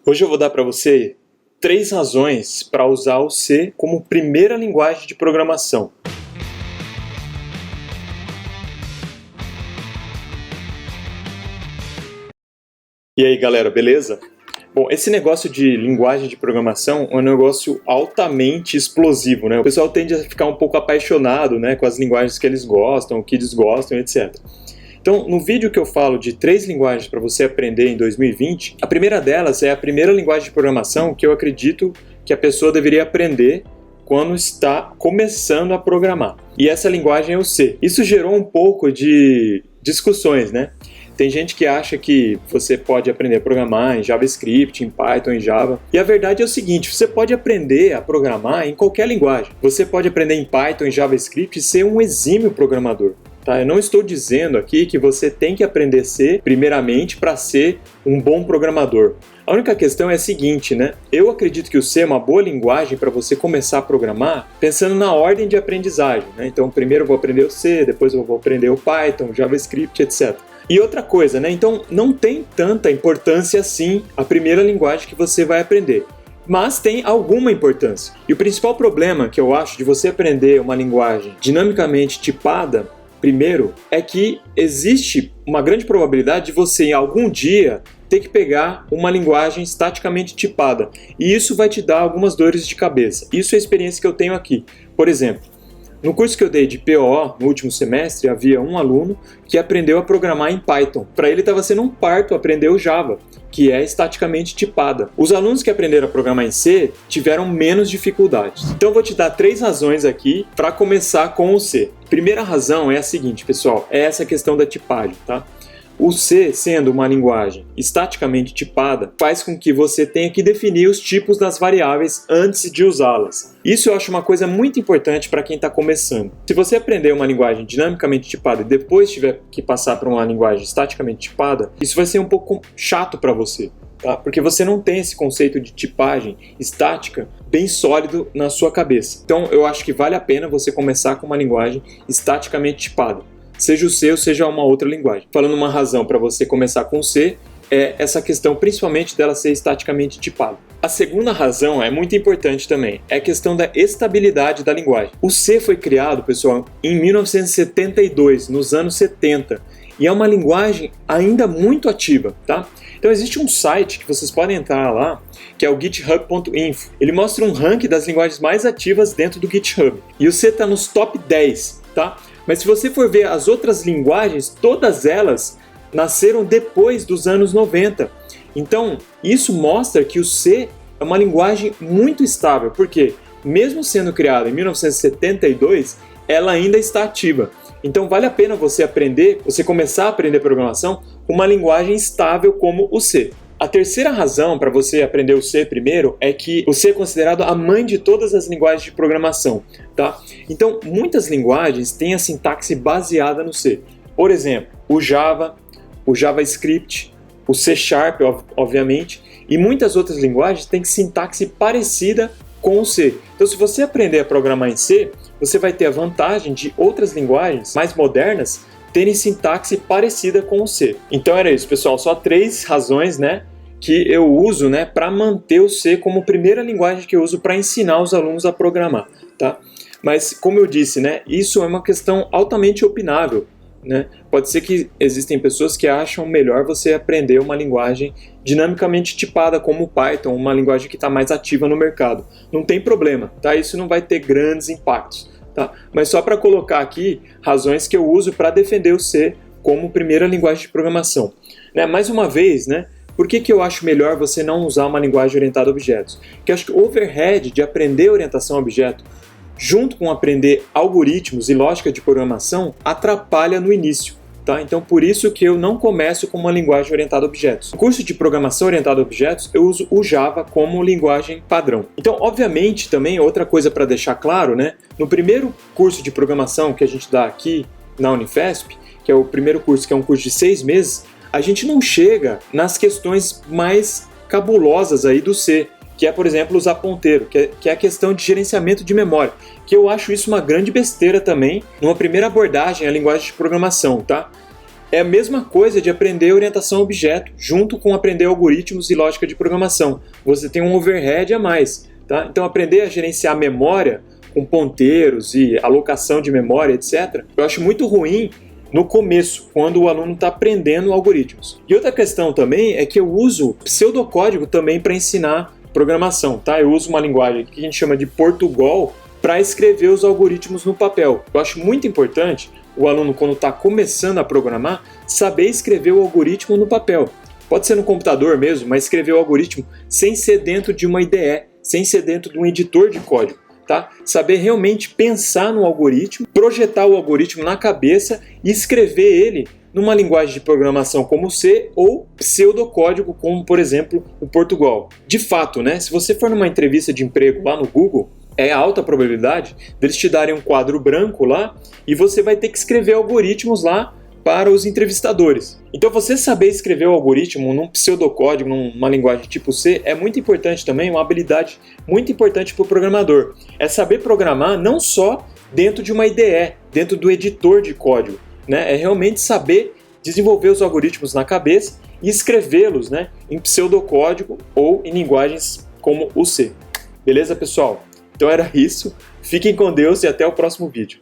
Hoje eu vou dar para você 3 razões para usar o C como primeira linguagem de programação. E aí galera, beleza? Bom, esse negócio de linguagem de programação é um negócio altamente explosivo, né? O pessoal tende a ficar um pouco apaixonado, né, com as linguagens que eles gostam, que desgostam, etc. Então, no vídeo que eu falo de 3 linguagens para você aprender em 2020, a primeira delas é a primeira linguagem de programação que eu acredito que a pessoa deveria aprender quando está começando a programar. E essa linguagem é o C. Isso gerou um pouco de discussões, né? Tem gente que acha que você pode aprender a programar em JavaScript, em Python, em Java. E a verdade é o seguinte, você pode aprender a programar em qualquer linguagem. Você pode aprender em Python, em JavaScript e ser um exímio programador. Tá? Eu não estou dizendo aqui que você tem que aprender C, primeiramente, para ser um bom programador. A única questão é a seguinte, né? Eu acredito que o C é uma boa linguagem para você começar a programar pensando na ordem de aprendizagem, né? Então, primeiro eu vou aprender o C, depois eu vou aprender o Python, JavaScript, etc. E outra coisa, né? Então, não tem tanta importância assim a primeira linguagem que você vai aprender. Mas tem alguma importância. E o principal problema que eu acho de você aprender uma linguagem dinamicamente tipada, primeiro, é que existe uma grande probabilidade de você, em algum dia, ter que pegar uma linguagem estaticamente tipada. E isso vai te dar algumas dores de cabeça. Isso é a experiência que eu tenho aqui. Por exemplo, no curso que eu dei de PO no último semestre, havia um aluno que aprendeu a programar em Python. Para ele estava sendo um parto aprender o Java, que é estaticamente tipada. Os alunos que aprenderam a programar em C tiveram menos dificuldades. Então eu vou te dar 3 razões aqui para começar com o C. Primeira razão é a seguinte, pessoal, é essa questão da tipagem, tá? O C, sendo uma linguagem estaticamente tipada, faz com que você tenha que definir os tipos das variáveis antes de usá-las. Isso eu acho uma coisa muito importante para quem está começando. Se você aprender uma linguagem dinamicamente tipada e depois tiver que passar para uma linguagem estaticamente tipada, isso vai ser um pouco chato para você, tá? Porque você não tem esse conceito de tipagem estática bem sólido na sua cabeça. Então eu acho que vale a pena você começar com uma linguagem estaticamente tipada. Seja o C ou seja uma outra linguagem. Falando uma razão para você começar com o C, é essa questão principalmente dela ser estaticamente tipada. A segunda razão é muito importante também, é a questão da estabilidade da linguagem. O C foi criado, pessoal, em 1972, nos anos 70, e é uma linguagem ainda muito ativa, tá? Então existe um site que vocês podem entrar lá, que é o github.info. Ele mostra um ranking das linguagens mais ativas dentro do GitHub. E o C está nos top 10, tá? Mas se você for ver as outras linguagens, todas elas nasceram depois dos anos 90. Então, isso mostra que o C é uma linguagem muito estável, porque mesmo sendo criada em 1972, ela ainda está ativa. Então, vale a pena você começar a aprender programação com uma linguagem estável como o C. A terceira razão para você aprender o C primeiro é que o C é considerado a mãe de todas as linguagens de programação, tá? Então, muitas linguagens têm a sintaxe baseada no C. Por exemplo, o Java, o JavaScript, o C Sharp, obviamente, e muitas outras linguagens têm sintaxe parecida com o C. Então, se você aprender a programar em C, você vai ter a vantagem de outras linguagens mais modernas terem sintaxe parecida com o C. Então era isso, pessoal, só 3 razões, né, que eu uso, né, para manter o C como primeira linguagem que eu uso para ensinar os alunos a programar, tá? Mas como eu disse, né, isso é uma questão altamente opinável, né? Pode ser que existem pessoas que acham melhor você aprender uma linguagem dinamicamente tipada como o Python, uma linguagem que está mais ativa no mercado. Não tem problema, tá? Isso não vai ter grandes impactos. Tá? Mas só para colocar aqui razões que eu uso para defender o C como primeira linguagem de programação. Né? Mais uma vez, né? Por que eu acho melhor você não usar uma linguagem orientada a objetos? Porque eu acho que o overhead de aprender orientação a objeto junto com aprender algoritmos e lógica de programação atrapalha no início. Tá? Então, por isso que eu não começo com uma linguagem orientada a objetos. No curso de programação orientada a objetos, eu uso o Java como linguagem padrão. Então, obviamente, também outra coisa para deixar claro, né? No primeiro curso de programação que a gente dá aqui na Unifesp, que é o primeiro curso, que é um curso de 6 meses, a gente não chega nas questões mais cabulosas aí do C, que é, por exemplo, usar ponteiro, que é a questão de gerenciamento de memória, que eu acho isso uma grande besteira também, numa primeira abordagem à linguagem de programação, tá? É a mesma coisa de aprender orientação a objeto, junto com aprender algoritmos e lógica de programação. Você tem um overhead a mais. Tá? Então, aprender a gerenciar memória com ponteiros e alocação de memória, etc., eu acho muito ruim no começo, quando o aluno está aprendendo algoritmos. E outra questão também é que eu uso pseudocódigo também para ensinar programação. Tá? Eu uso uma linguagem que a gente chama de Portugal para escrever os algoritmos no papel. Eu acho muito importante o aluno, quando está começando a programar, saber escrever o algoritmo no papel. Pode ser no computador mesmo, mas escrever o algoritmo sem ser dentro de uma IDE, sem ser dentro de um editor de código. Tá? Saber realmente pensar no algoritmo, projetar o algoritmo na cabeça e escrever ele numa linguagem de programação como C ou pseudocódigo como, por exemplo, o Portugal. De fato, né, se você for numa entrevista de emprego lá no Google, é alta probabilidade deles te darem um quadro branco lá e você vai ter que escrever algoritmos lá para os entrevistadores. Então, você saber escrever o algoritmo num pseudocódigo, numa linguagem tipo C, é muito importante também, uma habilidade muito importante para o programador. É saber programar não só dentro de uma IDE, dentro do editor de código, né? É realmente saber desenvolver os algoritmos na cabeça e escrevê-los, né, em pseudocódigo ou em linguagens como o C. Beleza, pessoal? Então era isso. Fiquem com Deus e até o próximo vídeo.